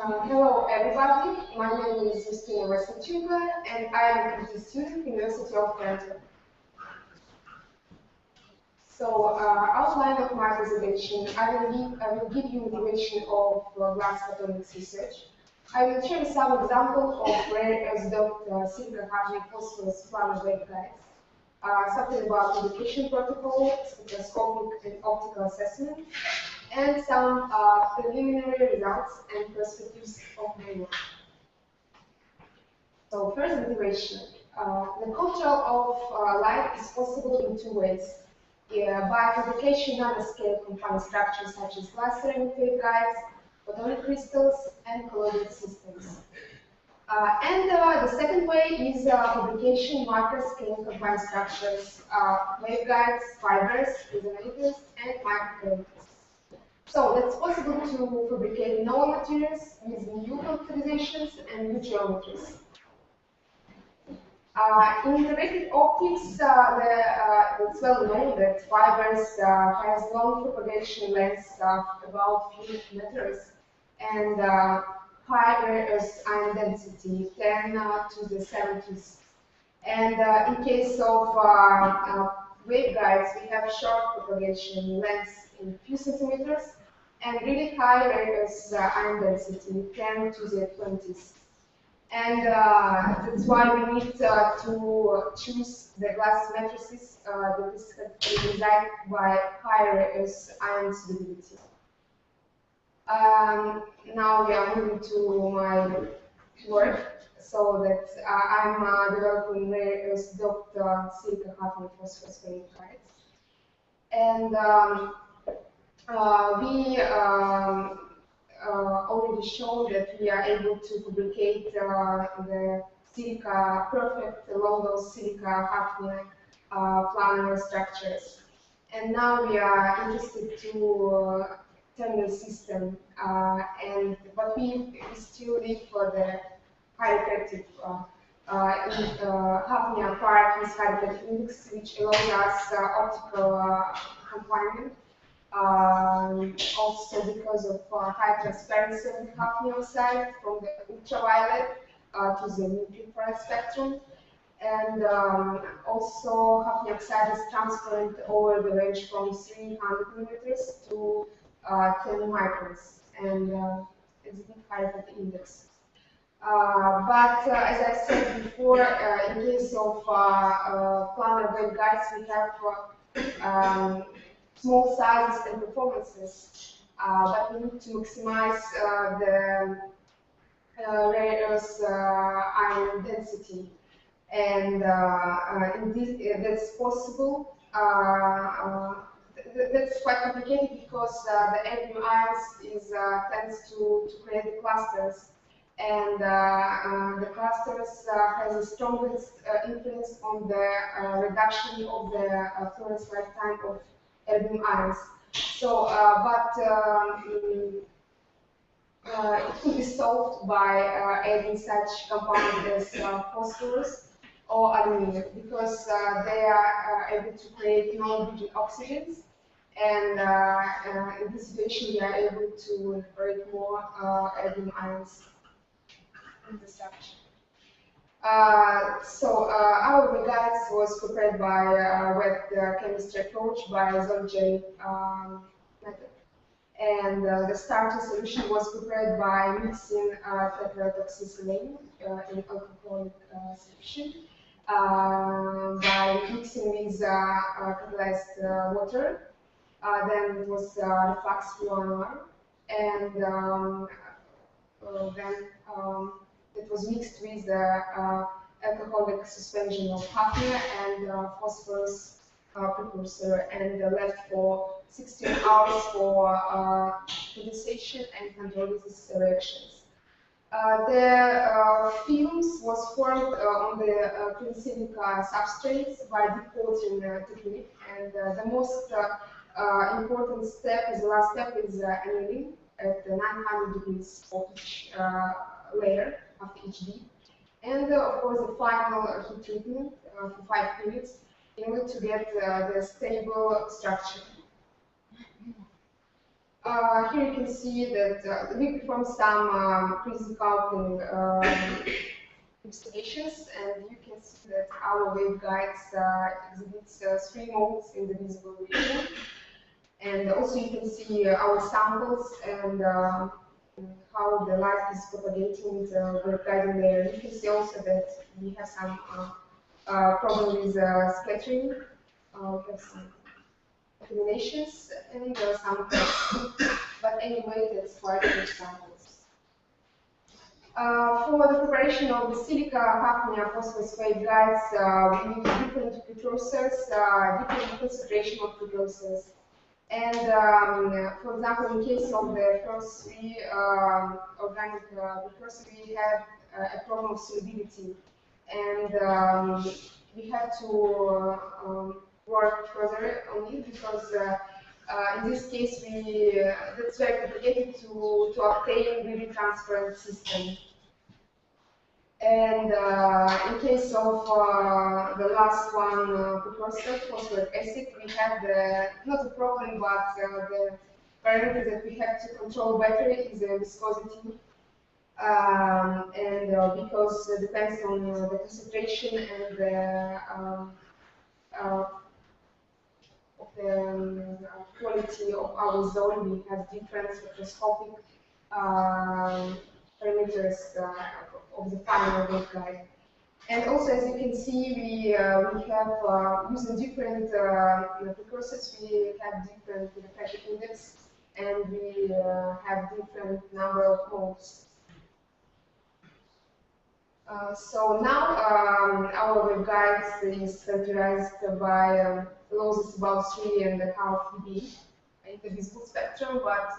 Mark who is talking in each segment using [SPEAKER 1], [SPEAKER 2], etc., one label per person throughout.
[SPEAKER 1] Hello everybody, my name is Justina Vasilchenko and I am a PhD student at the University of Toronto. So, outline of my presentation, I will give you motivation of glass photonics research. I will share some examples of rare earth doped silicon carbide phosphorus planar waveguides, something about communication protocol, spectroscopic and optical assessment, and some preliminary results and perspectives of my work. So first motivation. The control of light is possible in two ways. By fabrication nanoscale confined structures such as glass ceramic waveguides, photonic crystals, and colloidal systems. The second way is fabrication microscale confined structures, waveguides, fibers, resonators, and microcollidors. So that's possible to fabricate novel materials with new characterizations and new geometries. In integrated optics, it's well known that fibers has long propagation lengths of about few meters and high rare earth ion density, 10 to the 70s. And in case of waveguides, we have short propagation lengths in few centimeters and really high rare earth ion density, 10 to the 20s. And that's why we need to choose the glass matrices that is designed by higher earth ion stability. Now we are moving to my work, so that I'm developing rare earth doped silicon carbide phosphorus waveguides. And we already shown that we are able to fabricate the silica, perfect low-dose silica Hafnia planar structures. And now we are interested to turn the system, but we still need for the high refractive Hafnia part with high refractive index, which allows us optical confinement. Also because of high transparency of the hafnium side from the ultraviolet to the near-infrared spectrum. And also hafnium oxide is transparent over the range from 300 millimeters to 10 microns, and it's a bit higher than the index. But as I said before, in case of planar waveguides, we have small sizes and performances, but we need to maximize the rare earth ion density, and that's possible. That's quite complicated because the erbium ions tends to create the clusters, and the clusters has the strongest influence on the reduction of the fluorescence lifetime of erbium ions. So, it could be solved by adding such compounds as phosphorus or aluminum, because they are able to create non-rigid oxygens, and in this situation we are able to incorporate more erbium ions in the structure. Our waveguides was prepared by wet chemistry approach by Zolj method, and the starting solution was prepared by mixing tetrohydroxysilane in alcoholic solution, by mixing with catalyzed water. Then it was reflux fluor, and then it was mixed with the alcoholic suspension of hafnia and phosphorus precursor, and left for 16 hours for condensation and hydrolysis reactions. The films was formed on on the silica substrates by decoating technique. And the most important step, is the last step, is annealing at the 900 degrees of each layer after each bead. And of course, the final heat treatment for 5 minutes in order to get the stable structure. Here you can see that we performed some pre-coupling investigations, and you can see that our waveguides exhibits 3 modes in the visible region. And also you can see our samples and how the light is propagating the waveguiding layer. You can see also that we have some problem with scattering. We have some combinations and some tests. But anyway, that's quite good samples. For the preparation of the silica hafnia phosphorus waveguides, we use different precursors, different concentration of precursors. And for example, in case of the first 3 organic precursors, we have a problem of solubility. And we have to work further on it because in this case, that's very complicated to obtain really transparent system. And in case of the last one, precursor, phosphoric acid, we have not a problem, but the parameter that we have to control better is the viscosity. And because it depends on the concentration and the quality of our zone, we have different spectroscopic parameters of the final waveguide. And also, as you can see, we have using different precursors, we have different refractive index, and we have different number of modes. So now our waveguides is characterized by losses about 3.5 dB in the visible spectrum, but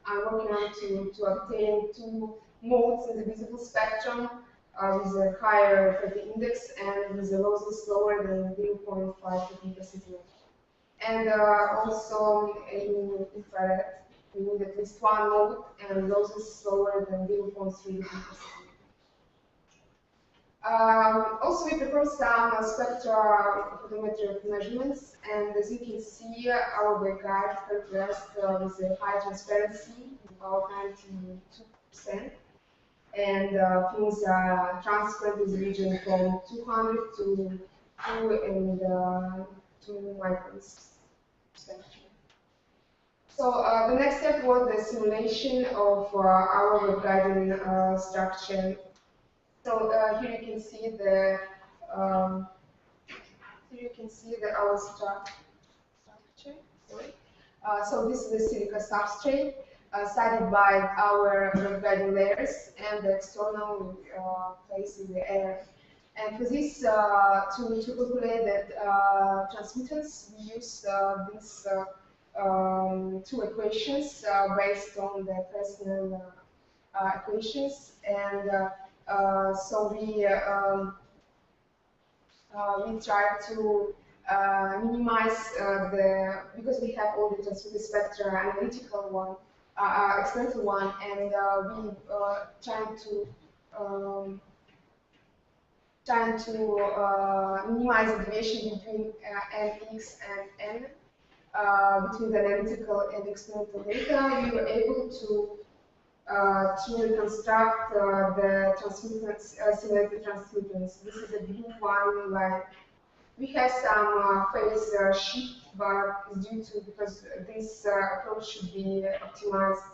[SPEAKER 1] I'm working on to obtain 2 modes in the visible spectrum with a higher refractive index and with the losses lower than 0.5 dB per centimeter. And also in infrared, we need at least 1 mode and losses lower than 0.3 dB per centimeter. Also, we perform some spectrophotometric measurements, and as you can see, our waveguide characterized with a high transparency, about 92%, and things are transparent in the region from 200 to 2 microns spectrum. So the next step was the simulation of our waveguiding structure. So here you can see our structure. Sorry. So this is the silica substrate sided by our waveguiding layers, and the external place in the air. And for this, to calculate that transmittance, we use these 2 equations based on the Fresnel equations, and so we try to minimize because we have all the transmitter spectra, analytical one, experimental one, and we trying to minimize the deviation between nx and n between the analytical and experimental data. We were able to reconstruct the transmittance, simulated transmittance. This is a blue one line. We have some phase shift, but it's due to because this approach should be optimized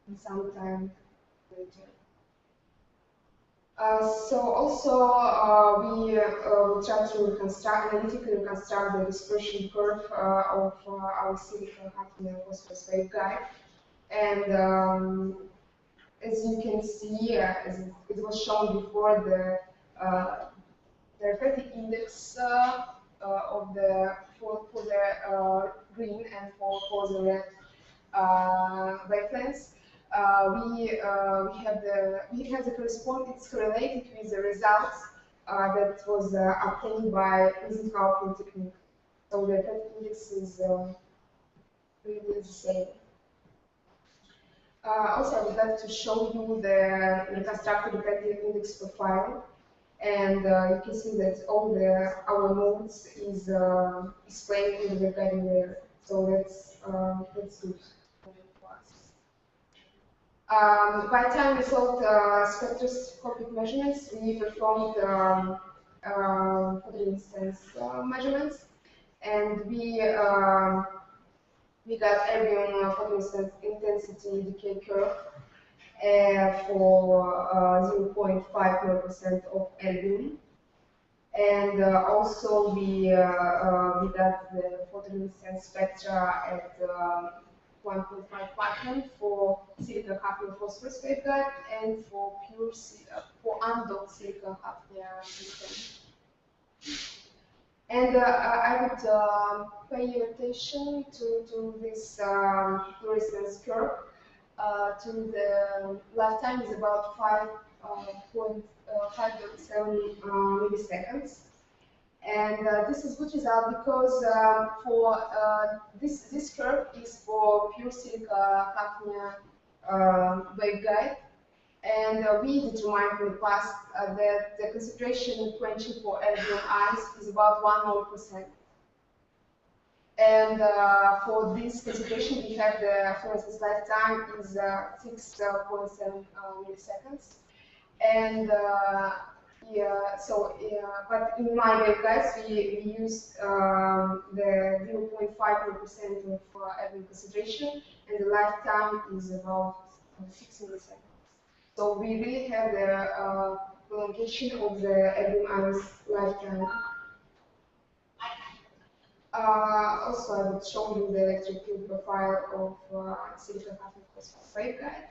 [SPEAKER 1] in some time later. So also we try to analytically reconstruct the dispersion curve of our silica hafnia phosphorus waveguide. And as you can see, as it was shown before, the refractive index of for the green and for the red wavelengths we have the correspondence. It's correlated with the results that was obtained by using our print technique. So the effect index is really the same. Also, I would like to show you the reconstructed effective index profile. And you can see that all our nodes is explained in the guiding layer. So that's good for us. By time result spectroscopic measurements, we performed photoresistance measurements, and we got erbium photoresistance intensity decay curve for 0.5% of erbium. And also we got the photoresistance spectra at 1.5 micron for silicon hafnium phosphorus waveguide and for for undoped silicon hafnium system. And I would pay your attention to this fluorescence curve. To the lifetime is about 5.7 milliseconds. And this is good result because for this curve is for pure silica hafnia waveguide, and we determined in the past that the concentration quenching for erbium ions is about 1 mole%. And for this concentration, we have the fluorescence lifetime is 6.7 milliseconds. And but in my waveguides, we used the 0.5% of erbium concentration, and the lifetime is about 6 milliseconds. So we really have the prolongation of the erbium ions lifetime. Also, I would show you the electric field profile of silicon hafnium phosphorus waveguide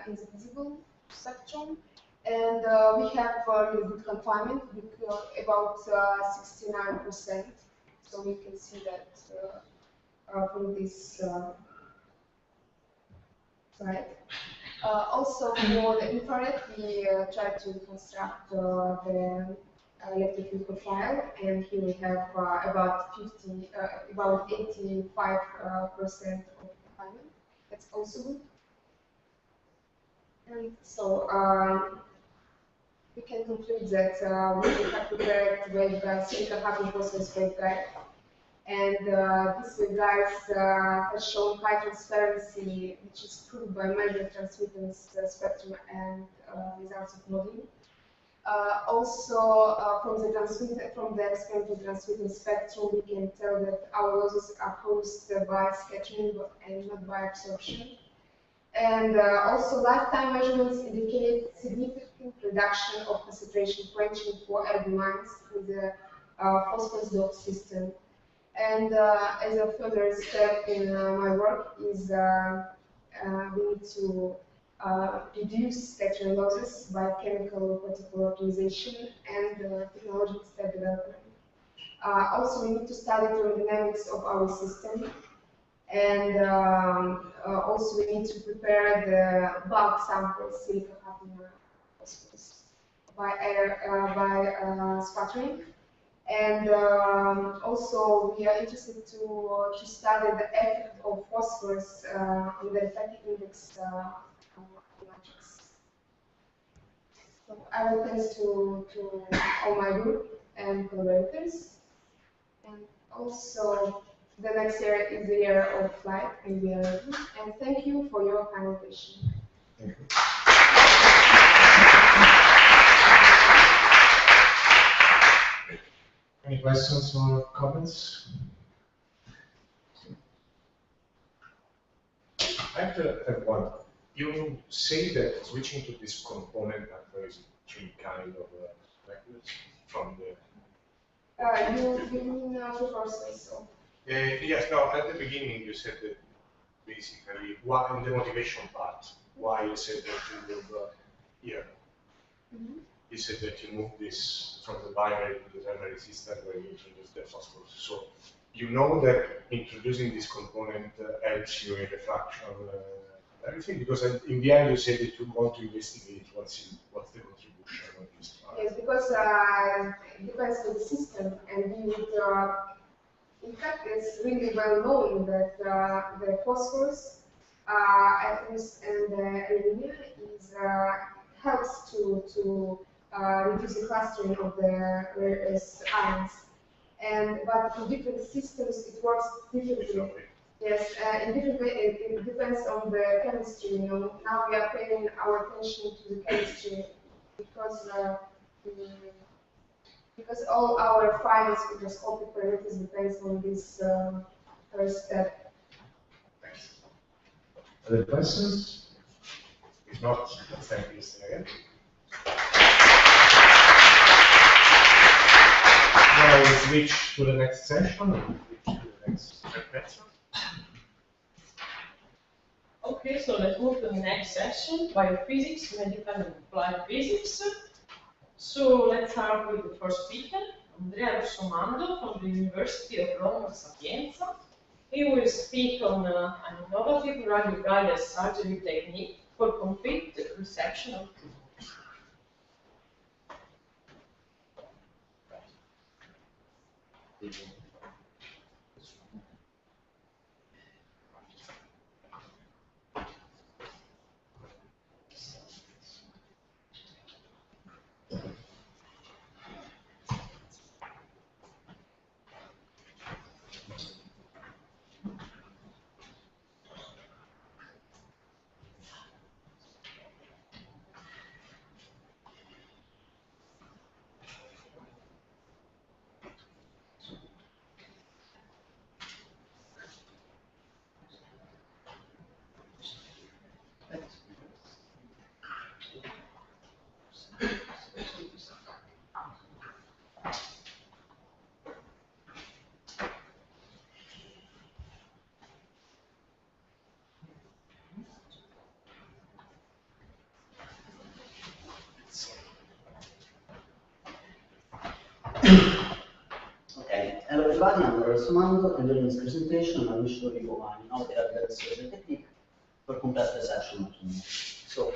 [SPEAKER 1] in the visible spectrum. And we have really good confinement, with about 69%. So we can see that from this slide. Also, for the infrared, we try to construct the electric field profile, and here we have about 85% of confinement. That's also good. And so we can conclude that we have prepared waveguide, silicon hafnium phosphorus waveguide, and this waveguide has shown high transparency, which is proved by measured transmittance spectrum and results of modeling. Also, from the experimental transmittance spectrum, we can tell that our losses are caused by scattering and not by absorption. And also, lifetime measurements indicate significant reduction of concentration quenching for erbium ions in the phosphorus doped system. And as a further step in my work is we need to reduce scattering losses by chemical particle optimization and technological step development. Also, we need to study the thermodynamics of our system, and also we need to prepare the bulk samples, silicon hafnium phosphorus, by sputtering. And also, we are interested to study the effect of phosphorus on the effective index matrix. So I will thanks to all my group and collaborators. And also, the next year is the year of flight, and we are ready. And thank you for your kind attention.
[SPEAKER 2] Thank you. Any questions or comments? I have one. You say that switching to this component that there is three kind of vectors from the.
[SPEAKER 1] You mean the process of?
[SPEAKER 2] Yes. No. At the beginning, you said that basically, what in the motivation part, why you said that you move here. Mm-hmm. You said that you move this from the binary to the ternary system where you introduce the phosphorus. So you know that introducing this component helps you in refraction everything? Because in the end you said that you want to investigate what's the contribution of this part.
[SPEAKER 1] Yes, because it depends on the system, and we would, in fact, it's really well known that the phosphorus atoms and the aluminum is helps to reduce the clustering of the rare earth ions. But in different systems it works differently. Yes, in different way, it depends on the chemistry. You know, now we are paying our attention to the chemistry because all our final spectroscopic parameters depends on this first step.
[SPEAKER 2] Thanks. Other questions? If not, thank you again. Now we switch to the next session and switch to the next lecture.
[SPEAKER 3] Okay, so let's move to the next session, biophysics, medical and applied physics. So let's start with the first speaker, Andrea Russomando from the University of Roma Sapienza. He will speak on an innovative radio-guided surgery technique for complete resection of tumors.
[SPEAKER 4] Okay, hello everybody, I'm Andrea Russomando, and during this presentation I will show you an innovative surgery technique for complete resection of tumors. So,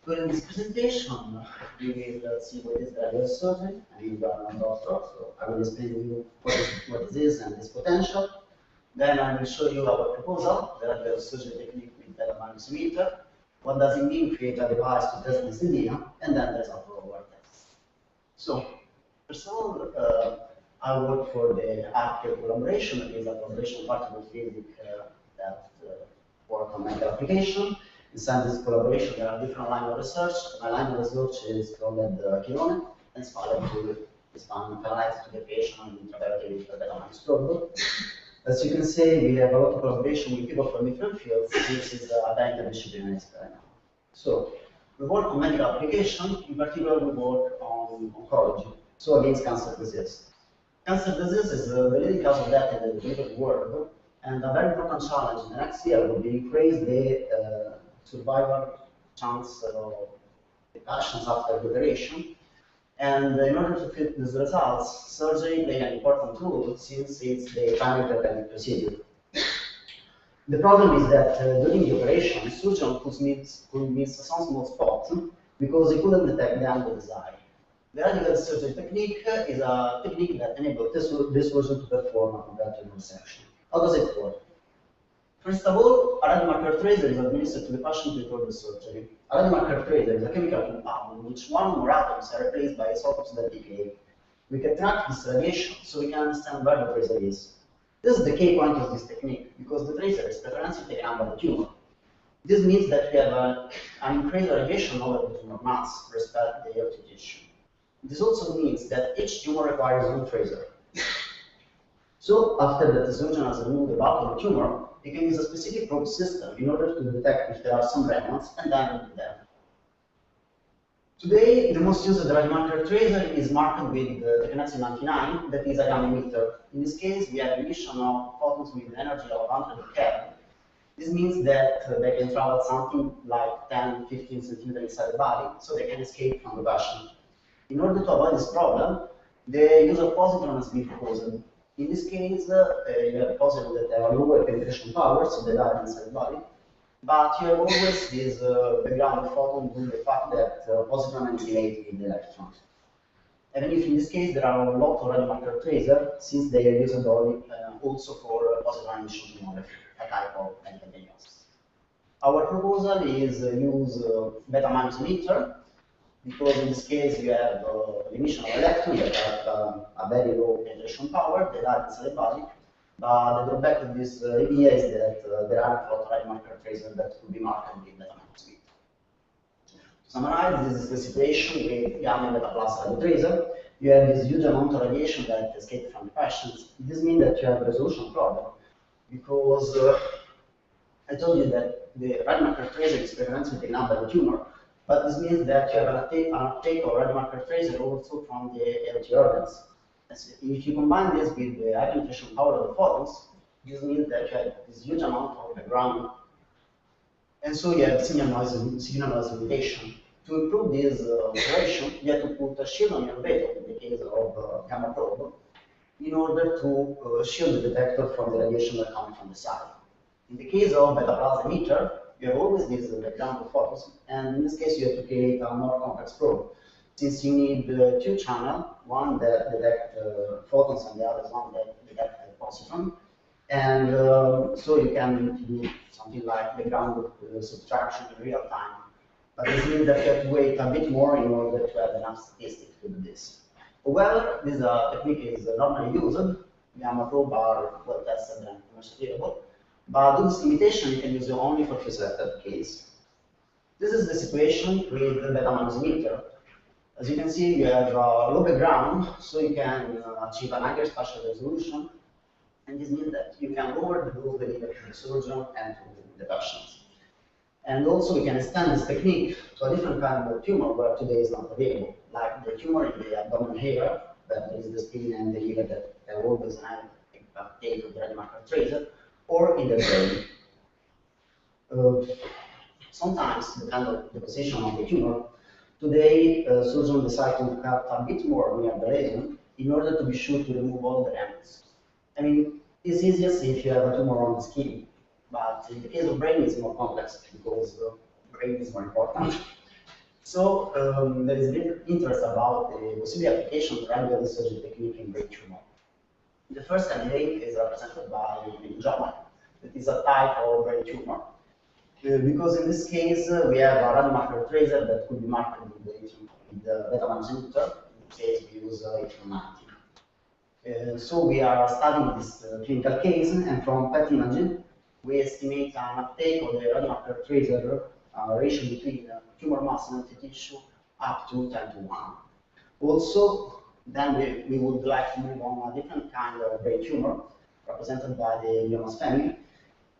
[SPEAKER 4] during this presentation, we will see what is the radial surgery. I mean, you are not doctor, so I will explain to you what it is and its potential. Then I will show you our proposal, the radial surgery technique with the magnetometer. What does it mean, create a device to test this idea, and then the result of our test. So, first of all, I work for the Arctic collaboration, that is a collaboration partner with physics that work on medical application. Inside this collaboration, there are different lines of research. My line of research is called Chirone, and inspired to expand analysis to the patient and interpretive dynamics problem. As you can see, we have a lot of collaboration with people from different fields. This is a very interdisciplinary experiment. So, we work on medical application. In particular, we work on oncology, so against cancer disease. Cancer disease is the leading cause of death in the developed world, and a very important challenge in the next year will be increase the survival chance of the patients after the operation. And in order to fit these results, surgery plays an important role since it's the primary therapeutic procedure. The problem is that during the operation, the surgeon could miss some small spot because he couldn't detect the angle desired. The radical surgery technique is a technique that enables this surgeon to perform a complete resection. How does it work? First of all, a radiomarker tracer is administered to the patient before the surgery. A radiomarker tracer is a chemical compound in which one or more atoms are replaced by isotopes that decay. We can track this radiation so we can understand where the tracer is. This is the key point of this technique, because the tracer is preferentially taken by the tumor. This means that we have an increased radiation over the tumor mass respect to the healthy tissue. This also means that each tumor requires one tracer. So, after the surgeon has removed the bulk of the tumor, he can use a specific probe system in order to detect if there are some remnants and then remove them. Today, the most used radiomarker tracer is marked with the Technetium 99, that is a gamma emitter. In this case, we have emission of photons with an energy of 100 Kelvin. This means that they can travel something like 10-15 centimeters inside the body, so they can escape from the patient. In order to avoid this problem, the use of positrons has been proposed. In this case, you have positron that have a lower penetration power, so they die inside the body. But you have always this background photon due to the fact that positron annihilate with the electrons. Even if in this case there are a lot of radiomarker tracer, since they are usable also for positron emission tomography, a type of diagnosis. Our proposal is use beta-minus emitter, because in this case you have emission of electrons that have a very low penetration power, they are inside the body. But the drawback of this idea is that there are a lot of radiomarker tracers that could be marked with beta-minus emitter. To summarize, this is the situation with gamma beta plus radio tracer. You have this huge amount of radiation that escapes from the patients. This means that you have a resolution problem, because I told you that the radiomarker tracer experiments with the number of the tumor, but this means that you have an uptake of radiomarker tracer also from the healthy organs. If you combine this with the high penetration power of the photons, this means that you have this huge amount of background, and so you have signal noise limitation. To improve this operation, you have to put a shield on your vehicle in the case of gamma probe, in order to shield the detector from the radiation that comes from the side. In the case of beta plus emitter, you have always this background of photons, and in this case you have to create a more complex probe, since you need two channels, one that detect photons and the other one that detect positron, and so you can do something like background subtraction in real time. But this means that you have to wait a bit more in order to have enough statistics to do this. However, this technique is normally used. Gamma probe are well tested and commercially available. But due to this limitation, you can use it only for few selected cases. This is the situation with the beta-minus emitter. As you can see, you have low background, so you can achieve a higher spatial resolution. And this means that you can lower the dose delivered to the surgeon and to the patients. And also, we can extend this technique to a different kind of tumor where today is not available, like the tumor in the abdominal area, that is the spleen and the liver that have always an uptake of the radiomarker tracer, or in the brain. Sometimes, depending on the position of the tumor, today surgeons decide to cut a bit more near the lesion in order to be sure to remove all the remnants. I mean, it's easiest if you have a tumor on the skin, but in the case of brain, it's more complex because the brain is more important. So there is big interest about the possible application of radical surgery technique in brain tumor. The first candidate is represented by meningioma. That is a type of brain tumor. Because in this case, we have a radiomarker tracer that could be marked with the beta-minus emitter. In this case, we use 1890. So we are studying this clinical case, and from PET imaging, we estimate an uptake of the radiomarker tracer ratio between tumor mass and healthy tissue up to 10 to 1. Also, then we would like to move on a different kind of brain tumor, represented by the gliomas family,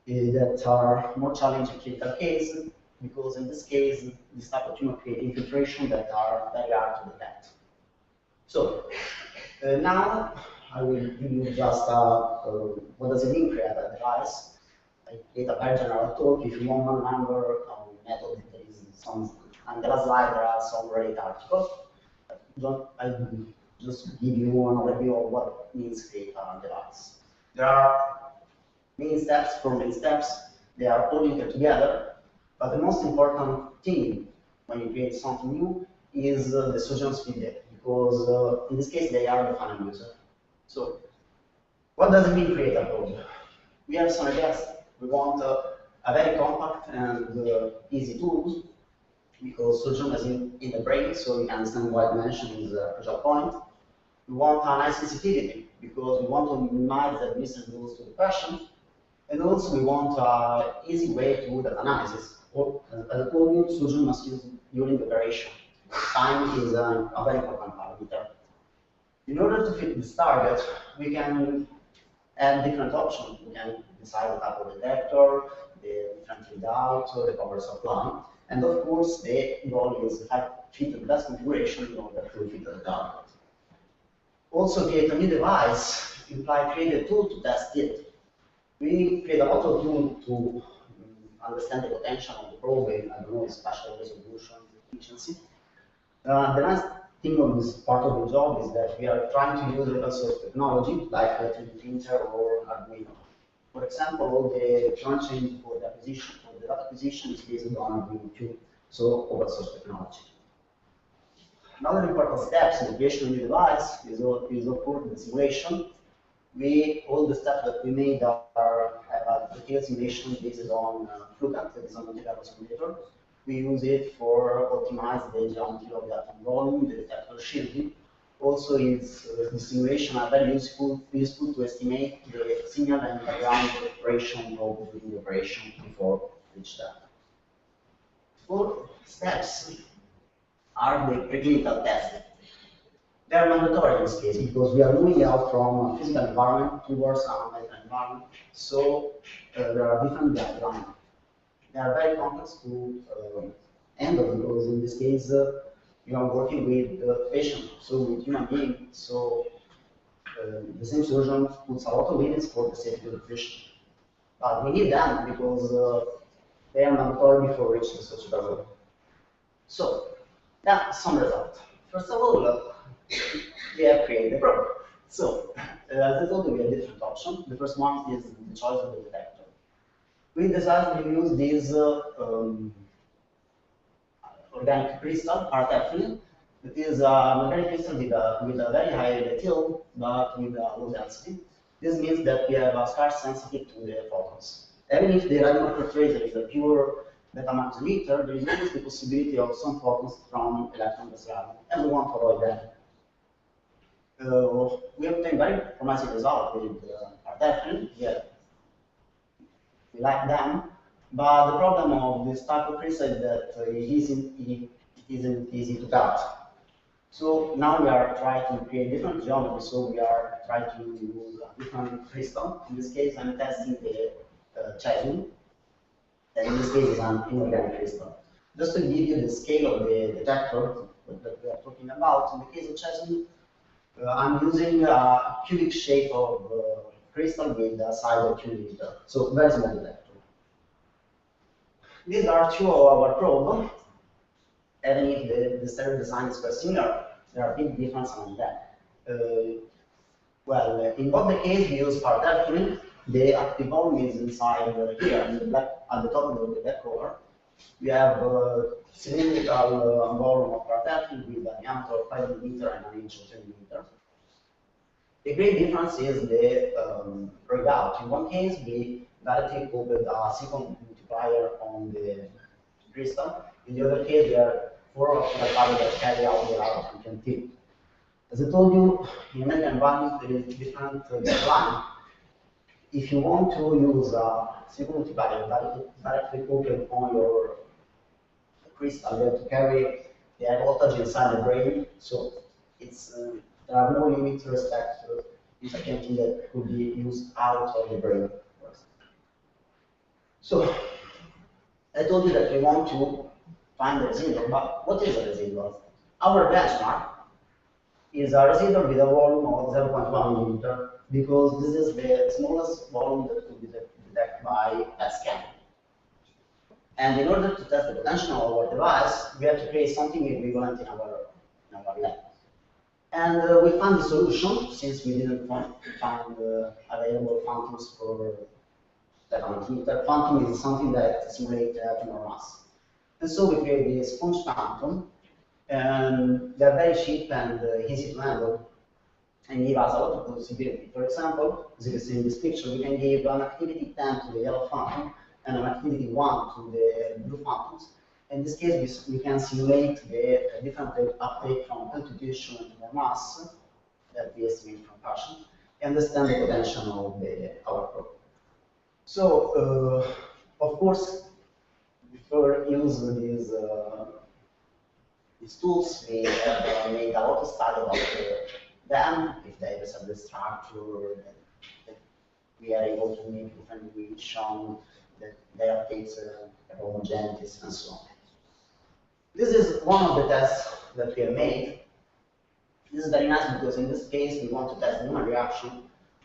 [SPEAKER 4] that are more challenging clinical cases, because in this case, this type of tumor create infiltration that are very hard to detect. So, now I will give you just what does it mean create a device. I create a very general talk. If you want one number method, there is some, and the last slide there are some related articles. I just give you an overview of what means create a device. There are main steps, four main steps. They are all linked together, but the most important thing when you create something new is the surgeon's feedback, because in this case they are the final user. So, what does it mean create a probe? We have some ideas. We want a very compact and easy tools, because surgeon is in the brain, so we can understand why dimension is a crucial point. We want a high sensitivity, because we want to minimize the administered dose to the patient. And also we want an easy way to do that analysis. As I told you, surgeon must use during the operation. Time is a very important parameter. In order to fit this target, we can add different options. We can decide the type of detector, the different readout, the power supply. And of course, the goal is to fit the best configuration in order to fit the target. Also, create a new device implies create a tool to test it. We create a lot of tools to understand the potential of the probe, I don't know, spatial resolution, efficiency. The last thing on this part of the job is that we are trying to use open source technology like 3D printer or Arduino. For example, all the front change for the acquisition, for the data acquisition is based on Ubuntu, so open source technology. Another important steps in the creation of the device is of course the simulation. All the steps that we made are a detailed simulation based on Flucat, that is a Monte Carlo simulator. We use it for optimize the geometry of the atom volume, the detector shielding. Also, the simulation are very useful to estimate the signal and the ground operation of the operation before each step. Four steps are the preclinical testing. They are mandatory in this case because we are moving out from a physical environment towards a medical environment. So there are different diagrams. They are very complex to handle because in this case you are working with the patient, so with human beings. So the same solution puts a lot of limits for the safety of the patient. But we need them because they are mandatory before reaching such a level. So, that's some result. First of all, we have created the probe. So, as I told you, we have different options. The first one is the choice of the detector. We decided to use this organic crystal, artephylline. It is an organic crystal with a very high detail, but with a low density. This means that we have a scarce sensitivity to the photons. Even if the radiometric tracer is a pure beta max emitter, there is always the possibility of some photons from electron-based radio, and we want to avoid that. We obtained very promising results with artephylline. Yeah, we like them, but the problem of this type of crystal is that it isn't easy to cut. So now we are trying to create different geometry. So we are trying to use a different crystal. In this case, I'm testing the cesium, and in this case, it's an inorganic crystal. Just to give you the scale of the detector that we are talking about, in the case of cesium, I'm using a cubic shape of crystal with a size of 2 millimeters, so very small detector. These are two of our probe. Even if the stereo design is quite similar, there are big differences on that. Well, in both the case, we use artephylline. The active volume is inside here, in the black, at the top of the black color. We have cylindrical volume of artephylline with a diameter of 5 millimeters and an inch of 10 millimeters. The great difference is the readout. In one case, we directly coupled a silicon multiplier on the crystal. In the other case, there are 4 optical fibers that carry out the route and can tip. As I told you, in many environments, there is different design. If you want to use a silicon multiplier directly coupled on your crystal, you have to carry the high voltage inside the brain. So it's there are no limits with respect to this something that could be used out of the brain. So I told you that we want to find the residual, but what is a residual? Our benchmark is a residual with a volume of 0.1 millimeter because this is the smallest volume that could be detected by a scan. And in order to test the potential of our device, we have to create something equivalent in our lab. And we found the solution since we didn't find available phantoms for that multimeter. Phantom is something that simulates tumor mass. And so we create this sponge phantom, and they're very cheap and easy to handle, and give us a lot of possibility. For example, as you can see in this picture, we can give an activity 10 to the yellow phantom and an activity 1 to the blue phantoms. In this case, we can simulate the different uptake from constitution and tumor mass that we estimate from patient, and understand the potential of our probe. So, of course, before using these tools, we have made a lot of study about them, if they have the structure, that we are able to make different equations, that they update homogeneities, and so on. This is one of the tests that we have made. This is very nice because in this case, we want to test Newman reaction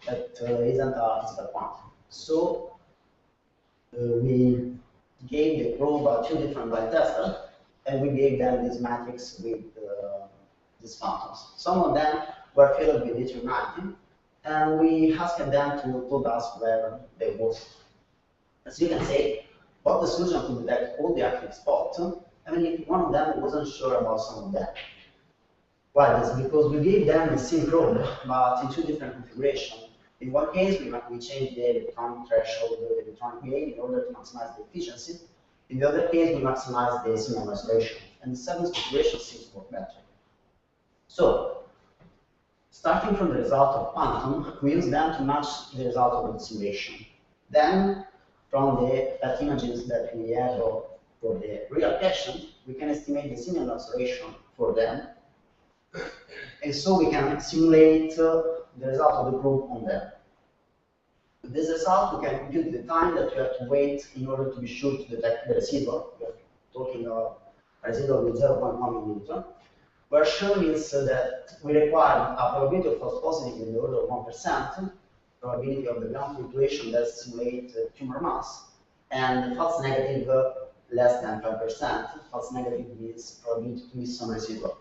[SPEAKER 4] that isn't a physical quantity. So, we gave the probe 2 different light testers, and we gave them this matrix with these phantoms. Some of them were filled with yttrium-90, and we asked them to told us where they was. As you can say, what the solution to detect all the active spots, even if one of them wasn't sure about some of them. Why this? Because we gave them the same probe, but in two different configurations. In one case, we changed the electronic threshold, the electronic gain, in order to maximize the efficiency. In the other case, we maximize the signal restoration. And the second configuration seems to work better. So, starting from the result of quantum, we use them to match the result of the simulation. Then, from the PET images that we have for the real patient, we can estimate the signal restoration for them. And so we can simulate the result of the probe on them. With this result, we can compute the time that you have to wait in order to be sure to detect the residual. We are talking of a residual with 0.1 millimeter. Where sure means that we require a probability of false positive in the order of 1%, probability of the ground fluctuation that simulate tumor mass, and false negative less than 5%. False negative means probability to miss some residual.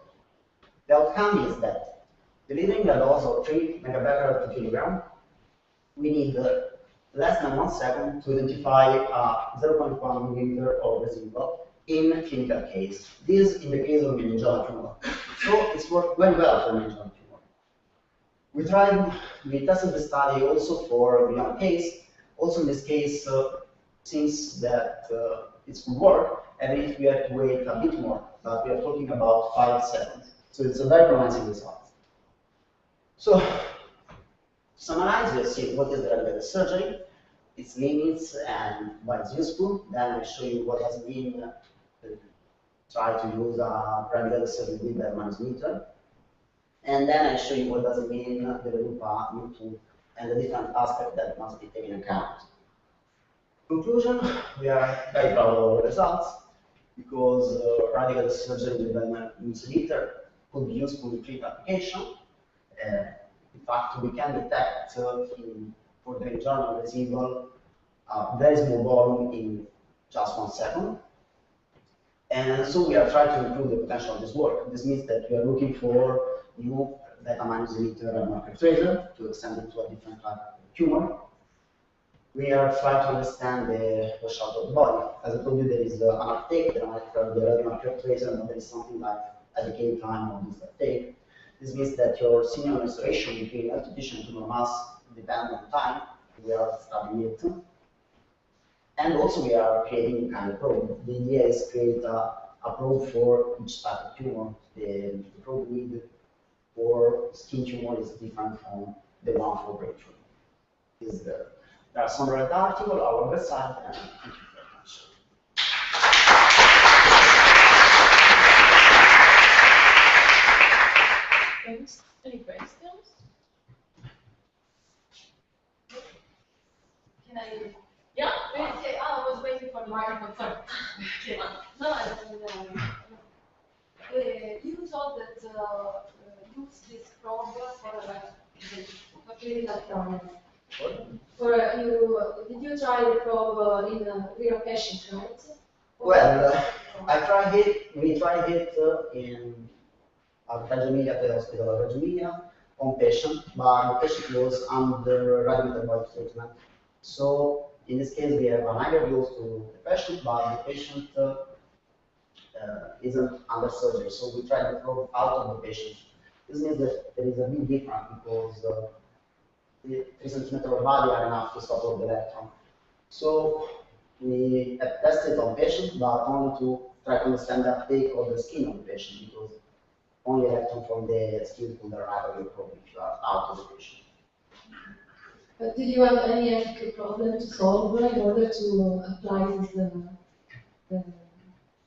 [SPEAKER 4] The outcome is that delivering a dose of 3 megabecquerel per kilogram, we need less than 1 second to identify a 0.1 millimeter of residual in a clinical case. This in the case of meningeal tumor. So it's worked very well for meningeal tumor. We tested the study also for beyond case. Also in this case, since that it will work, and if we have to wait a bit more, but we are talking about 5 seconds. So it's a very promising result. So, to summarize, we'll see what is the radical surgery, its limits, and why it's useful. Then I'll show you what has been try to use a radical surgery with the manometer. And then I'll show you what does it mean develop a new tool and the different aspects that must be taken into account. Conclusion, we are very proud of our results because radical surgery with a manometer could be useful in clinical application. In fact, we can detect for the internal residual very small volume in just 1 second. And so we are trying to improve the potential of this work. This means that we are looking for new beta emitter and marker tracer to extend it to a different type of tumor. We are trying to understand the washout of the body. As I told you, there is an uptake, the marker tracer, but there is something like a decay time of this uptake. This means that your signal restoration between healthy tissue and tumor mass depends on time. We are studying it. And also we are creating kind of probe. The idea is create a probe for each type of tumor. The probe need for skin tumor is different from the one for brain tumor. There are some related articles on our website, and thank you very much.
[SPEAKER 3] Thanks. Any questions?
[SPEAKER 5] Can I?
[SPEAKER 3] Yeah?
[SPEAKER 5] Okay, I was waiting for the microphone. Sorry. Okay. No, I don't know. You told that use this probe for clinical trials. Did you try the probe in real patients, right?
[SPEAKER 4] Well, we tried it in Reggio Emilia, at the hospital of Reggio Emilia, on patient, but the patient was under radiometabolic treatment. So in this case, we have an higher dose to the patient, but the patient isn't under surgery. So we try to probe out of the patient. This means that there is a big difference because the 3 centimeters of body are enough to support the electron. So we have tested on patient, but only to try to understand the uptake of the skin of the patient, because only electron from the skin could arrive at your probe if you are out of the patient.
[SPEAKER 5] Did you have any ethical problem to solve in order to apply this?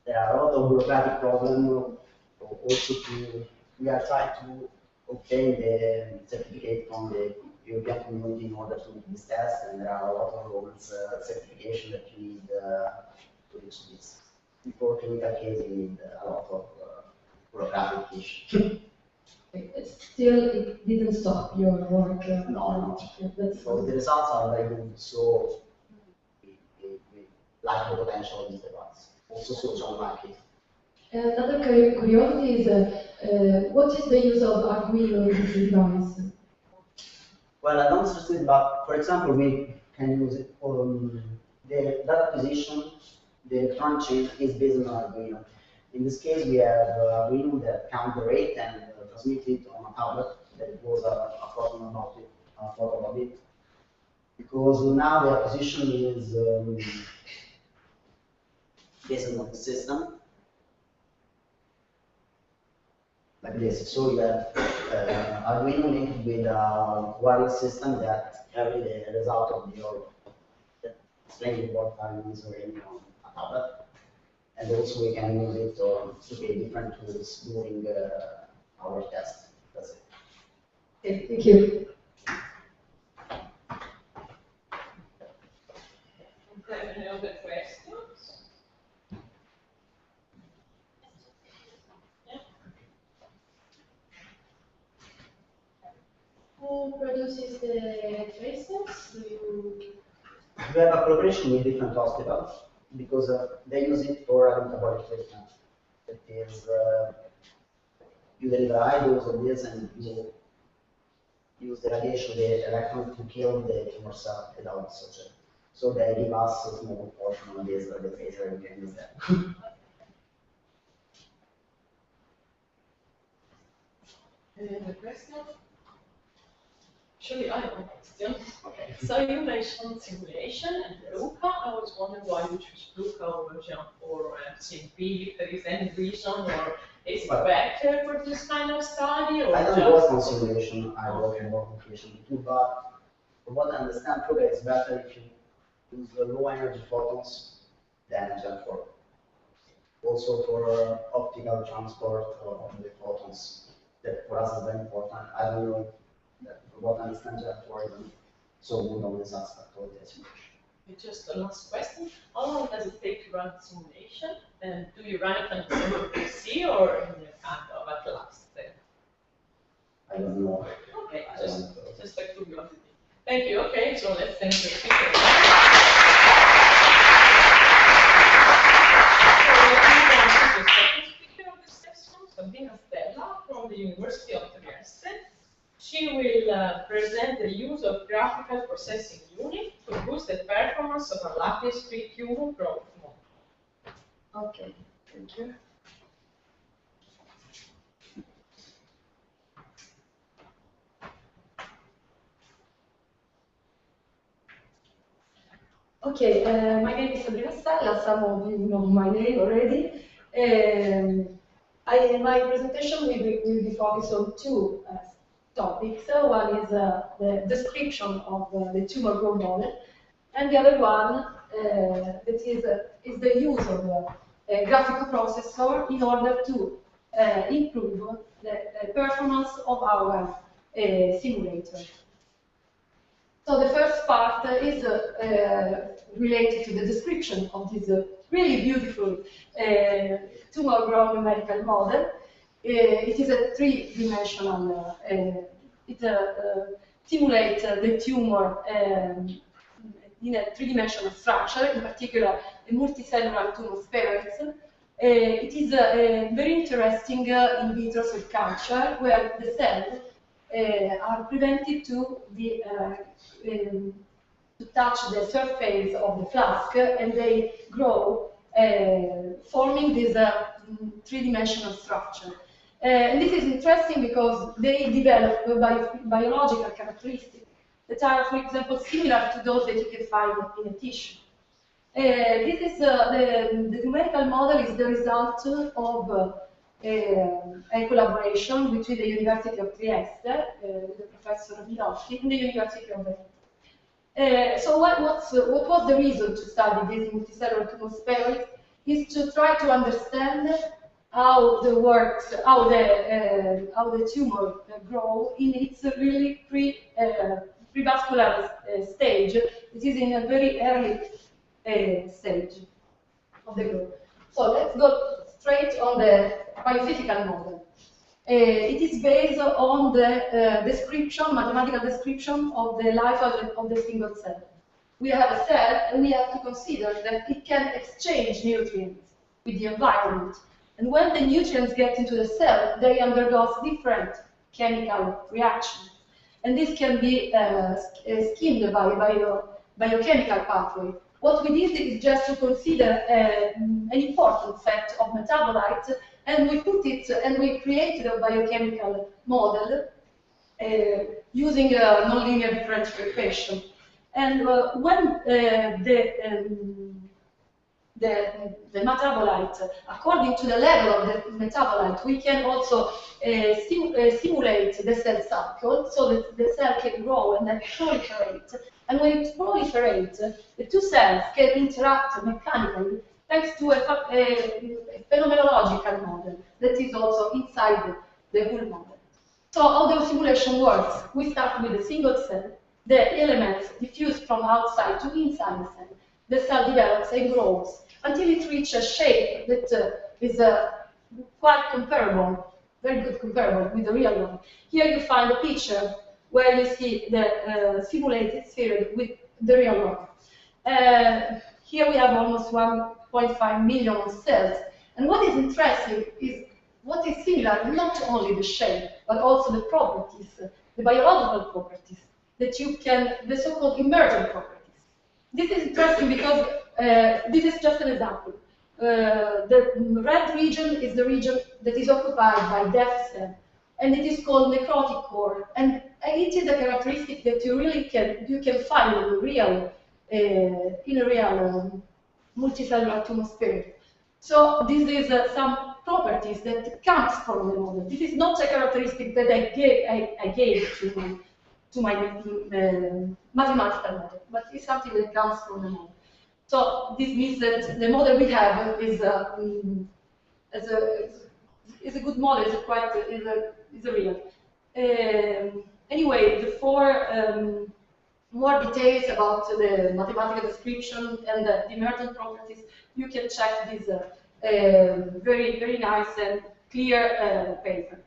[SPEAKER 4] There are a lot of bureaucratic problems. Also, we are trying to obtain the certificate from the European Community in order to do this test, and there are a lot of rules, certification that you need to reach this. Before clinical case, you need a lot of bureaucratic issues.
[SPEAKER 5] It didn't stop your work.
[SPEAKER 4] No.
[SPEAKER 5] That's
[SPEAKER 4] So the results are very good, so we like the potential of this device. Also social market.
[SPEAKER 5] Another curiosity is what is the use of Arduino in this device?
[SPEAKER 4] Well, I don't understand, but for example, we can use it for the data acquisition, the electronic chain is based on Arduino. In this case, we have Arduino that count the rate and transmit it on a tablet. That was a problem about it, a thought about it. Because now the acquisition is based on the system, like this. So you have Arduino linked with a wireless system that carry the result of your explaining what time is already on a tablet. And also we can use it to create different tools during our test. That's it.
[SPEAKER 5] Okay, thank you.
[SPEAKER 3] Any other questions? Yeah.
[SPEAKER 5] Who produces the traces? Do you...
[SPEAKER 4] We have a collaboration with different hospitals because they use it for metabolic treatment. That is, you deliver high dose of this and you use the radiation, the electron to kill the tumor cell without surgery. So they give us a small portion of this, the tracer, and we can use that.
[SPEAKER 3] Any other questions? Actually, I have a question. So you mentioned simulation and Luca. I was wondering why you chose Luca over Jean or CMP, if there is any reason, or is it better for this kind of study? Or
[SPEAKER 4] I don't
[SPEAKER 3] just...
[SPEAKER 4] work on simulation, I work on application too, but from what I understand, probably it's better if you use the low energy photons than Gen 4. Also for optical transport of the photons, that for us is very important. I don't know that from what I understand, Gen 4 isn't so good on this aspect of the simulation.
[SPEAKER 3] Just the last question. How long does it take to run the simulation? And do you run it on the central PC or in a kind of Atlas there?
[SPEAKER 4] I don't know.
[SPEAKER 3] Okay,
[SPEAKER 4] I don't know.
[SPEAKER 3] just a curiosity. Thank you. Okay, so let's thank the speaker. So let's move on to the second speaker of this session, Sabina Stella from the University of Trieste. She will present the use of graphical processing unit to boost the performance of a lattice-free human growth model.
[SPEAKER 5] Okay, thank you. Okay, my name is Sabrina Stella. Some of you know my name already. My presentation will be focused on two topics. One is the description of the tumor growth model, and the other one is the use of a graphical processor in order to improve the performance of our simulator. So the first part is related to the description of this really beautiful tumor growth numerical model. It is a three-dimensional, it simulates the tumor in a three-dimensional structure, in particular the multicellular tumor spheroids. It is very interesting in vitro cell culture, where the cells are prevented to touch the surface of the flask, and they grow, forming this three-dimensional structure. And this is interesting because they develop biological characteristics that are, for example, similar to those that you can find in a tissue. This is the numerical model is the result of a collaboration between the University of Trieste, with the Professor Milotti, and the University of Berlin. So what was the reason to study these multicellular tumor spheroids? Is to try to understand how the tumor grow in its really pre-vascular stage. It is in a very early stage of the growth. So let's go straight on the biophysical model. It is based on the mathematical description of the life of the single cell. We have a cell, and we have to consider that it can exchange nutrients with the environment. And when the nutrients get into the cell, they undergo different chemical reactions. and this can be skimmed by biochemical pathway. What we did is just to consider an important set of metabolites, and we put it, and we created a biochemical model using a nonlinear differential equation. And when the metabolite, according to the level of the metabolite, we can also simulate the cell cycle so that the cell can grow and then proliferate. And when it proliferates, the two cells can interact mechanically thanks to a phenomenological model that is also inside the whole model. So how the simulation works? We start with a single cell. The elements diffuse from outside to inside the cell. The cell develops and grows until it reaches a shape that is quite comparable, very good comparable with the real one. Here you find a picture where you see the simulated sphere with the real one. Here we have almost 1.5 million cells. And what is interesting is what is similar, not only the shape, but also the properties, the biological properties, that you can, the so-called emergent properties. This is interesting because this is just an example. The red region is the region that is occupied by deaf cells, and it is called necrotic core. And it is a characteristic that you really can find in a real multicellular tumor spirit. So this is some properties that comes from the model. This is not a characteristic that I gave to my mathematical model, but it's something that comes from the model. So this means that the model we have is a good model. Is a real. Anyway, the four more details about the mathematical description and the emergent properties, you can check this very nice and clear paper.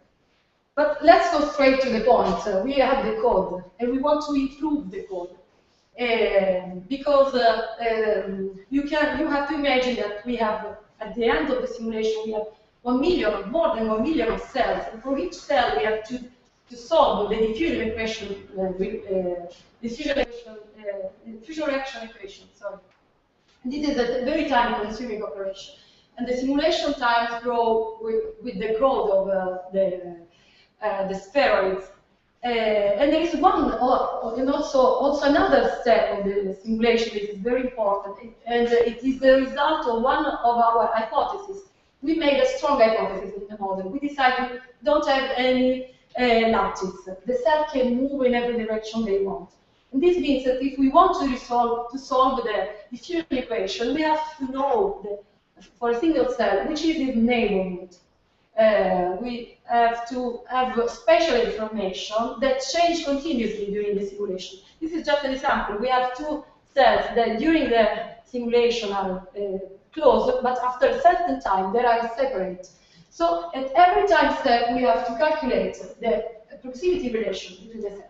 [SPEAKER 5] But let's go straight to the point. We have the code, and we want to improve the code. Because you have to imagine that we have, at the end of the simulation, we have more than 1 million of cells, and for each cell we have to solve the diffusion equation, diffusion reaction equation. Sorry. And this is a very time-consuming operation, and the simulation times grow with the growth of the spheroids. And there is one, and also another step of the simulation that is very important, and it is the result of one of our hypotheses. We made a strong hypothesis in the model. We decided we don't have any lattice. The cell can move in every direction they want. And this means that if we want to solve the diffusion equation, we have to know for a single cell which is its neighborhood. We have to have special information that change continuously during the simulation. This is just an example. We have two cells that during the simulation are close, but after a certain time they are separate. So at every time step we have to calculate the proximity relation between the cells.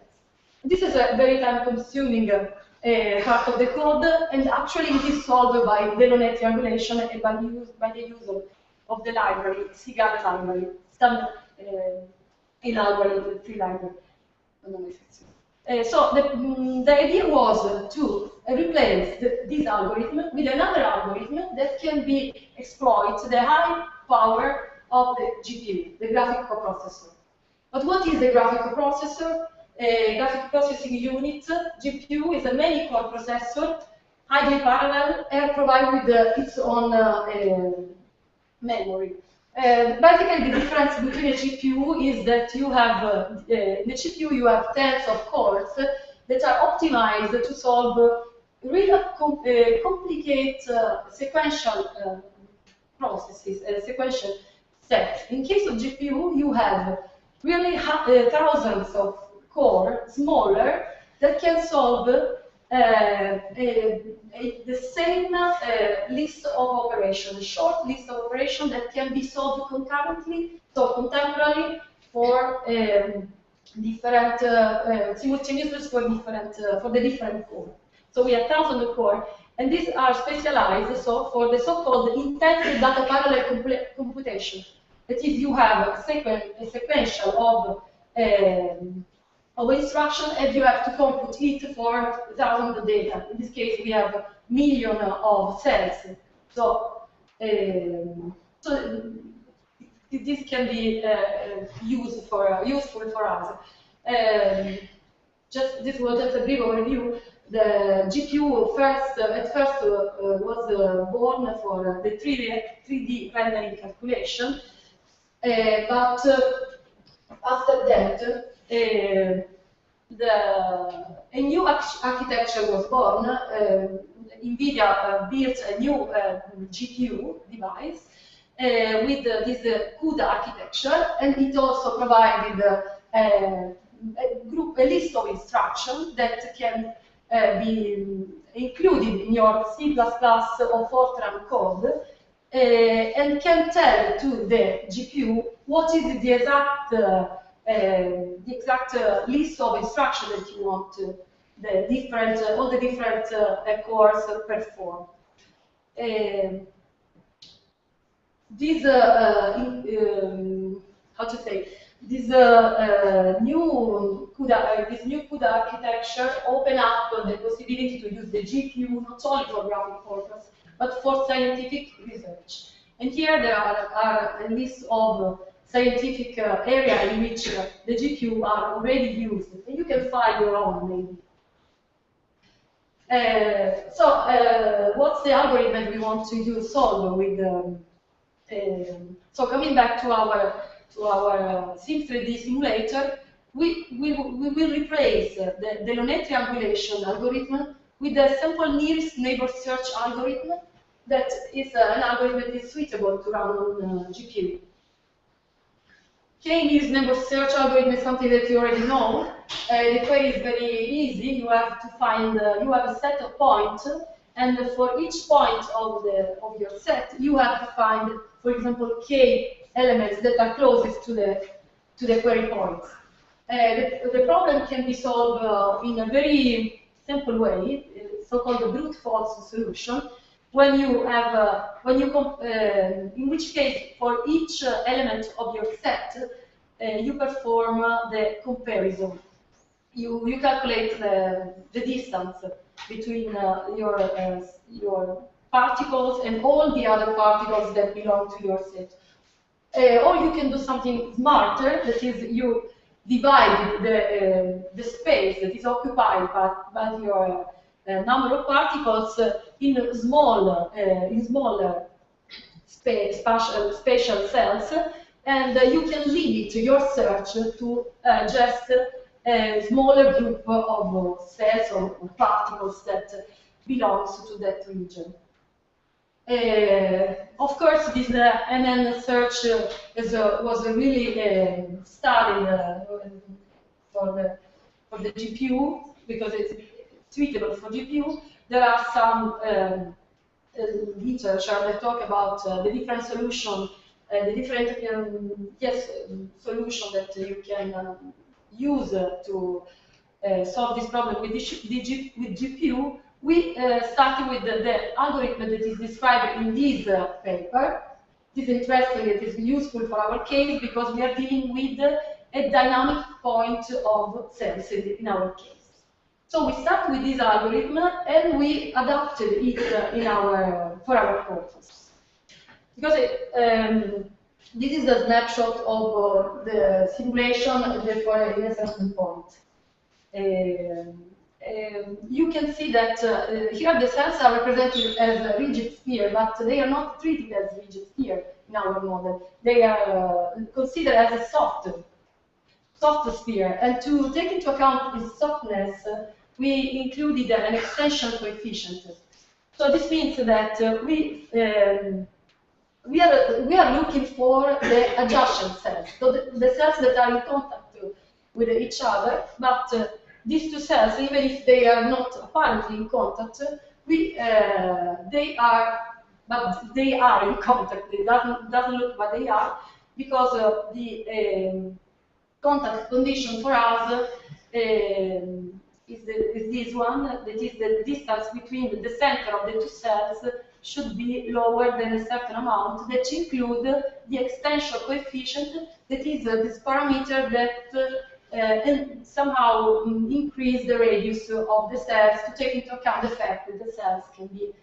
[SPEAKER 5] This is a very time-consuming part of the code, and actually it is solved by Delaunay triangulation and by the use of the library, CGAL library, standard in library, free library. I don't know if it's so the idea was to replace this algorithm with another algorithm that can be exploit the high power of the GPU, the graphic coprocessor. But what is the graphic coprocessor? Graphic processing unit, GPU, is a many-core processor, highly parallel, and provided with its own memory. Basically, the difference between a GPU is that you have, in the GPU you have tens of cores that are optimized to solve really complicated sequential processes, sequential steps. In case of GPU, you have really thousands of core, smaller, that can solve the same list of operations, a short list of operations that can be solved concurrently, so contemporarily for different simultaneously for the different core. So we have thousands of core, and these are specialized for the so-called intensive data parallel computation. That is, you have a sequential of instruction, and you have to compute it for thousands of data. In this case, we have millions of cells. So, this can be useful for us. This was just a brief overview. The GPU at first was born for the 3D rendering calculation, but after that, a new architecture was born. NVIDIA built a new GPU device with this CUDA architecture, and it also provided a list of instructions that can be included in your C++ or Fortran code, and can tell to the GPU what is the exact list of instructions that you want all the different cores perform. This this new CUDA architecture open up the possibility to use the GPU not only for graphic purpose, but for scientific research. And here there are a list of scientific areas in which the GPU are already used, and you can find your own maybe. What's the algorithm we want to solve with? So coming back to our Sim 3D simulator, we will replace the Delaunay triangulation algorithm with the simple nearest neighbor search algorithm that is an algorithm that is suitable to run on GPU. K-nearest neighbor search algorithm is something that you already know. The query is very easy. You have to find, you have a set of points, and for each point of your set, you have to find, for example, k elements that are closest to the query point. The problem can be solved in a very simple way, so-called brute force solution. When you have, in which case, for each element of your set, you perform the comparison. You calculate the distance between your particles and all the other particles that belong to your set. Or you can do something smarter, that is, you divide the space that is occupied by your number of particles in smaller spatial cells, and you can limit your search to just a smaller group of cells or particles that belongs to that region. Of course, this NN search was really studied for the GPU because it's suitable for GPU. There are some literature that talk about the different solution, the different solution that you can use to solve this problem with GPU. We started with the algorithm that is described in this paper. It is interesting, it is useful for our case because we are dealing with a dynamic point of cells in our case. So we started with this algorithm and we adapted it for our purpose. Because this is a snapshot of the simulation for an assessment point. You can see that here the cells are represented as a rigid sphere, but they are not treated as rigid sphere in our model. They are considered as a soft sphere. And to take into account this softness, we included an extension coefficient. So this means that we are looking for the adjacent cells, so the cells that are in contact with each other, but these two cells, even if they are not apparently in contact, they are in contact. It doesn't look what they are, because the contact condition for us is this one. That is, the distance between the center of the two cells should be lower than a certain amount that include the extension coefficient, that is this parameter that and somehow increase the radius of the cells to take into account the fact that the cells can be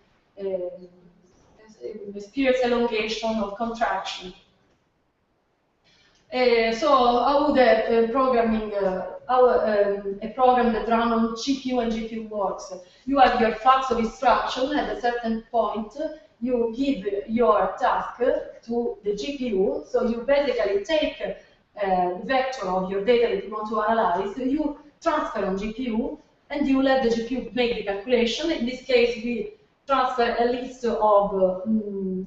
[SPEAKER 5] experience elongation or contraction. So how the programming, a program that runs on CPU and GPU works. You have your flux of instruction. At a certain point, you give your task to the GPU. So you basically take the vector of your data that you want to analyze. You transfer on GPU, and you let the GPU make the calculation. In this case, we transfer a list of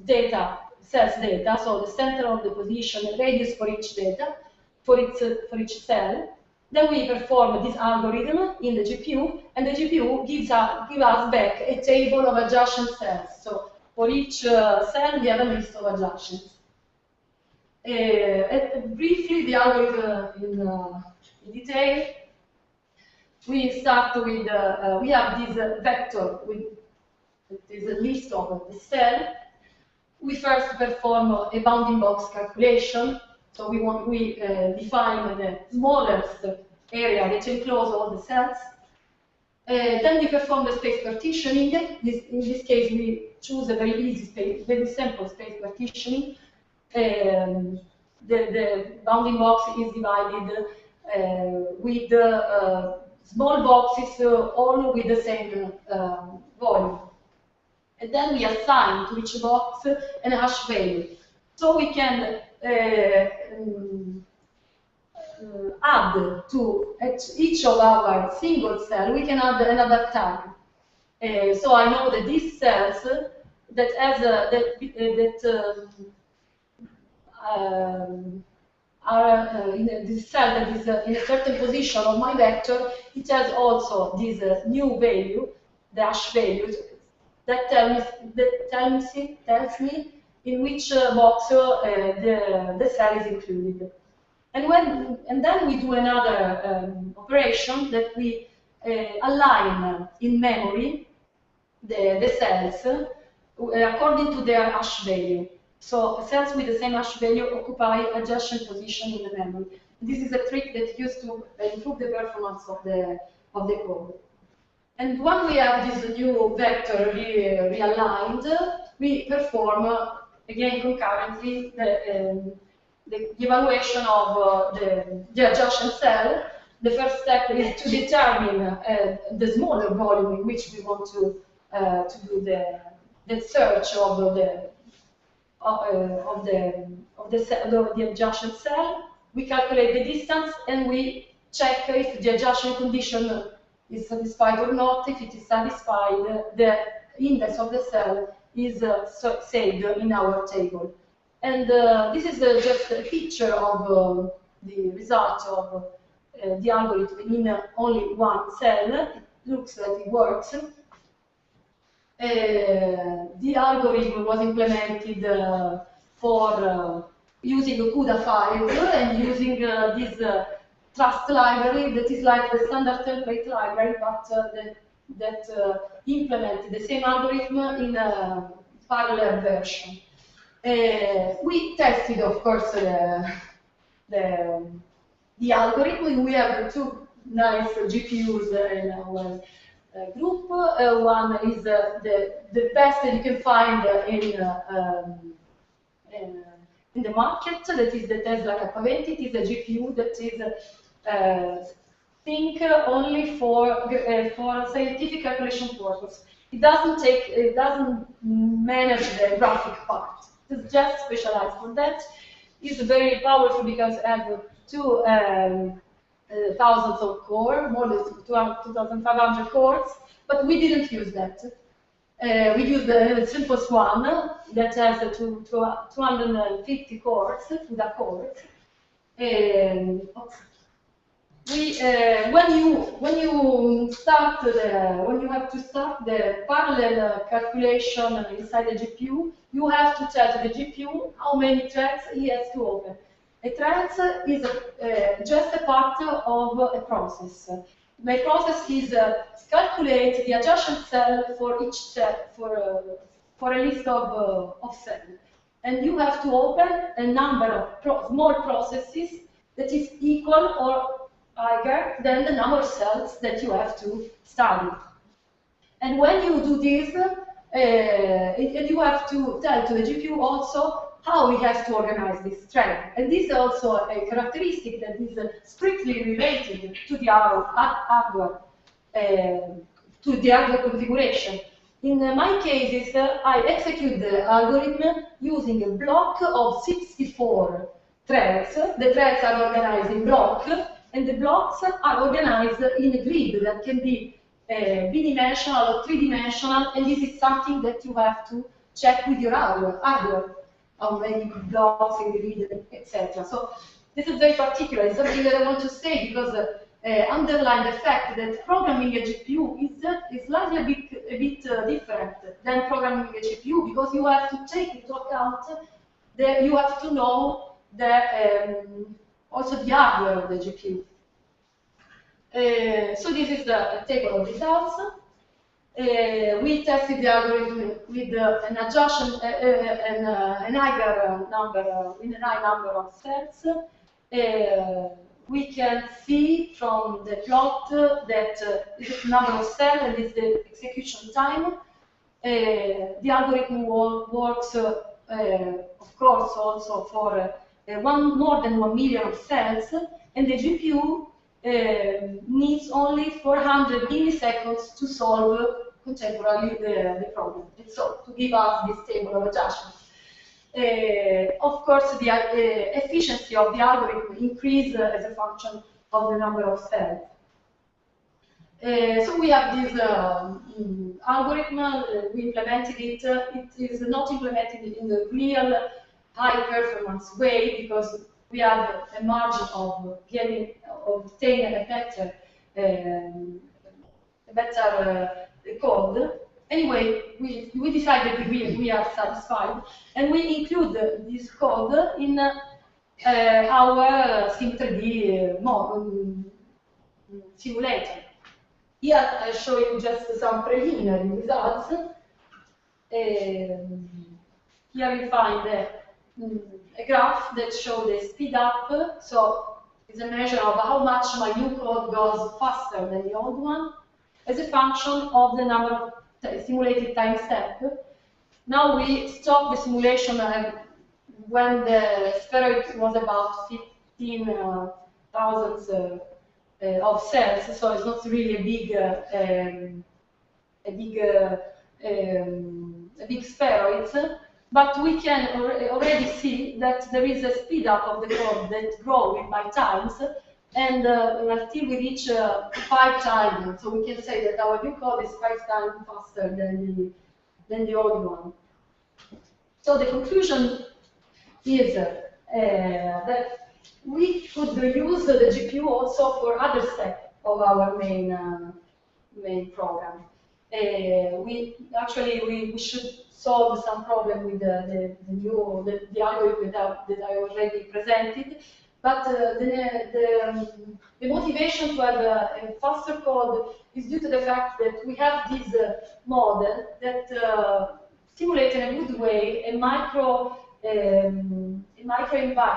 [SPEAKER 5] data, cells data, so the center of the position, the radius for each data, for each cell. Then we perform this algorithm in the GPU, and the GPU gives us back a table of adjacent cells. So for each cell, we have a list of adjacents. Briefly, the algorithm in detail. We start with, we have this vector with this list of the cell. We first perform a bounding box calculation. So we define the smallest area that encloses all the cells. Then we perform the space partitioning. In this case, we choose a very easy space, very simple space partitioning. The bounding box is divided with small boxes, all with the same volume. And then we assign to each box an hash value. So we can add to each of our single cell, we can add another tag. So I know that these cells that has are in this cell that is in a certain position of my vector, it has also this new value, the hash value, that tells me in which box the cell is included. And then we do another operation that we align in memory the cells according to their hash value. So cells with the same hash value occupy adjacent position in the memory. This is a trick that used to improve the performance of the code. And when we have this new vector realigned, we perform again concurrently the evaluation of the adjacent cell. The first step is to determine the smaller volume in which we want to do the search of the adjacent cell. We calculate the distance and we check if the adjacent condition is satisfied or not. If it is satisfied, the index of the cell is saved in our table. And this is just a picture of the result of the algorithm in only one cell. It looks like it works. The algorithm was implemented for using a CUDA file and using this Trust library that is like the standard template library, but that implemented the same algorithm in a parallel version. We tested, of course, the algorithm. We have two nice GPUs in our group. One is the best that you can find in the market. That is the Tesla K20. It is a GPU that is think only for scientific calculation purpose. It doesn't manage the graphic part. It's just specialized for that. It's very powerful because it has thousands of cores, more than 2,500 cores, but we didn't use that. We used the simplest one that has 250 cores, CUDA cores. When you have to start the parallel calculation inside the GPU, you have to tell to the GPU how many threads he has to open. A thread is just a part of a process. My process is calculate the adjacent cell for each cell for a list of cells, and you have to open a number of small processes that is equal or higher than the number of cells that you have to study. And when you do this, and you have to tell to the GPU also how we have to organize this thread. And this is also a characteristic that is strictly related to the hardware, configuration. In my cases, I execute the algorithm using a block of 64 threads. The threads are organized in blocks, and the blocks are organized in a grid that can be bidimensional or three-dimensional, and this is something that you have to check with your hardware how many blocks in the grid, etc. So this is very particular. It's something that I want to say because underline the fact that programming a GPU is slightly a bit different than programming a GPU because you have to take into account that you have to know the also the hardware of the GPU. So this is the table of results. We tested the algorithm with an adjacent, an higher number, in a high number of cells. We can see from the plot that this is the number of cells and this is the execution time. The algorithm works, of course, also for more than 1 million of cells, and the GPU needs only 400 milliseconds to solve contemporarily the problem. And so, to give us this table of adjustment. Of course, the efficiency of the algorithm increases as a function of the number of cells. So we have this algorithm, we implemented it. It is not implemented in the real high performance way because we have a margin of obtaining a better code. Anyway, we decided that we are satisfied, and we include this code in our Sim3D simulator. Here I show you just some preliminary results. Here you find a graph that shows the speed up. So it's a measure of how much my new code goes faster than the old one as a function of the number of simulated time steps. Now we stop the simulation when the spheroid was about 15,000 of cells, so it's not really a big spheroid. But we can already see that there is a speed up of the code that grows with my times, and until we reach 5 times. So we can say that our new code is 5 times faster than the old one. So the conclusion is that we could use the GPU also for other steps of our main program. We should solve some problem with the algorithm that I already presented, but the motivation to have a faster code is due to the fact that we have this model that simulates in a good way a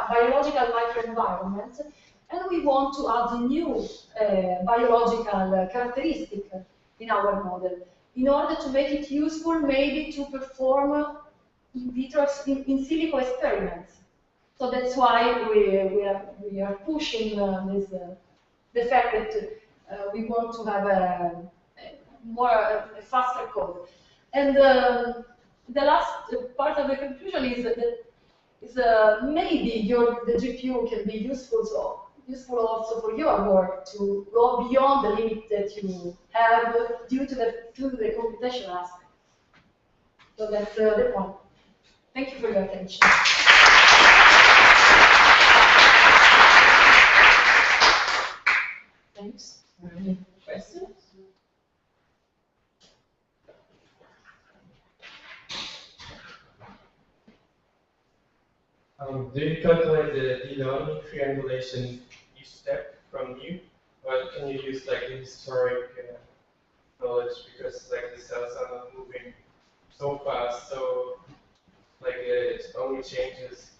[SPEAKER 5] biological microenvironment, and we want to add new biological characteristic in our model in order to make it useful maybe to perform in vitro in silico experiments. So that's why we are pushing the fact that we want to have a faster code. And the last part of the conclusion is that maybe the GPU can be useful also for your work to go beyond the limit that you have due to the computational aspect. So that's the point. Thank you for your attention.
[SPEAKER 3] Thanks. Any questions?
[SPEAKER 6] Do you calculate the d-learning triangulation each step from you, or can you use like the historic knowledge because like the cells are not moving so fast, so like it only changes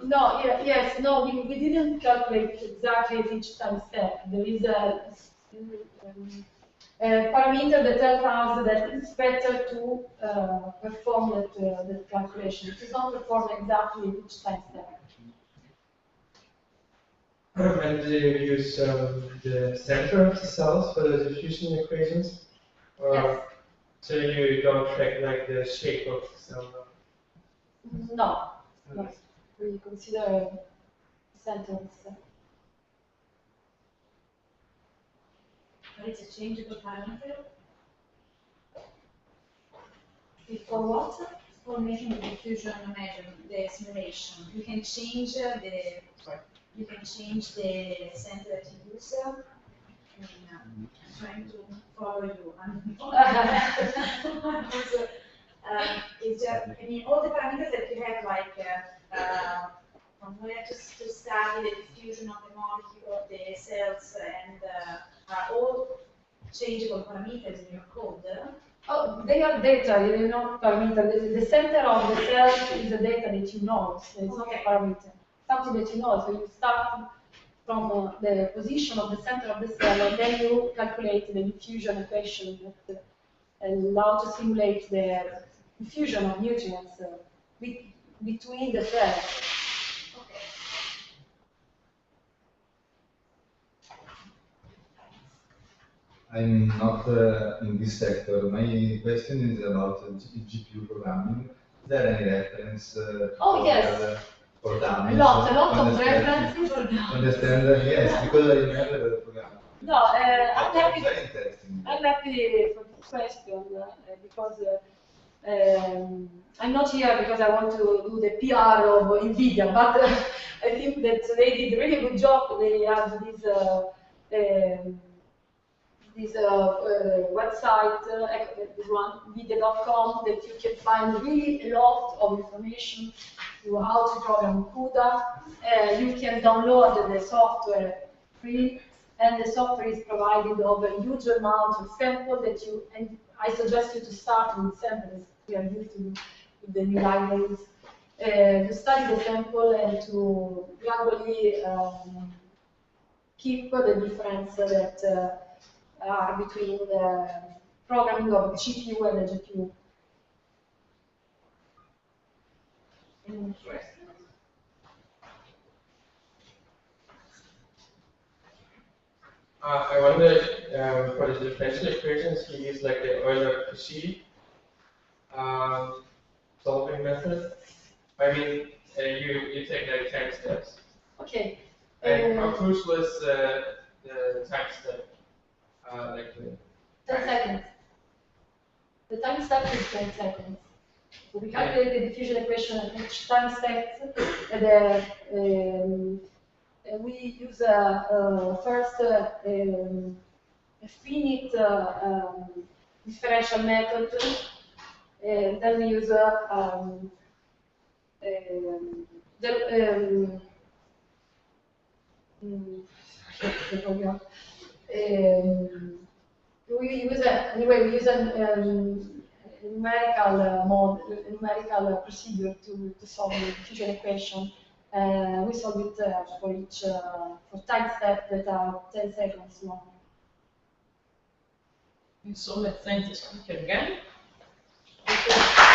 [SPEAKER 5] No, yes, no, we didn't calculate exactly at each time step. There is a parameter that tells us that it's better to perform that calculation. It is not performed exactly at each time step.
[SPEAKER 6] And do you use the center of the cells for the diffusion equations? Or
[SPEAKER 5] Yes.
[SPEAKER 6] so you don't track like the shape of the cell?
[SPEAKER 5] No, no. We consider sentence.
[SPEAKER 7] But it's a changeable parameter
[SPEAKER 5] For what?
[SPEAKER 7] for making the diffusion measurement, the simulation. You can change you can change the center that you use. I'm trying to follow you. It's just, I mean, all the parameters that you have, like from where to study the diffusion of the molecule, of the cells, and are all changeable parameters in your code.
[SPEAKER 5] Oh, they are data, you know, parameter. The center of the cell is the data that you know, so it's not a parameter. Something that you know, so you start from the position of the center of the cell, and then you calculate the diffusion equation that allow to simulate the diffusion of nutrients between the cells.
[SPEAKER 8] I'm not in this sector. My question is about GPU programming. Is there any reference
[SPEAKER 5] Oh, yes.
[SPEAKER 8] For damage?
[SPEAKER 5] A lot of references.
[SPEAKER 8] Understand? Yes, because I never programmed.
[SPEAKER 5] No, I'm happy.
[SPEAKER 8] Very interesting.
[SPEAKER 5] I'm happy for this question because I'm not here because I want to do the PR of NVIDIA, but I think that they did a really good job. They have this website, this one, nvidia.com, that you can find really a lot of information to how to program CUDA. You can download the software free, and the software is provided of a huge amount of samples that you, and I suggest you to start with samples we are used to with the new libraries, to study the sample and to gradually keep the difference that are between the programming of the GPU and the GPU.
[SPEAKER 6] I wonder, for the differential equations, you use like the Euler-Cauchy solving method. I mean, you take like time steps.
[SPEAKER 5] Okay.
[SPEAKER 6] And how crucial is the time step? Like
[SPEAKER 5] 10 seconds. The time step is 10 seconds. So we calculate the diffusion equation at each time step. We use first a finite differential method. Then we use we use a numerical procedure to solve the diffusion equation. We solve it for each for time step that are 10 seconds long.
[SPEAKER 3] So let's thank the speaker again.
[SPEAKER 5] Okay.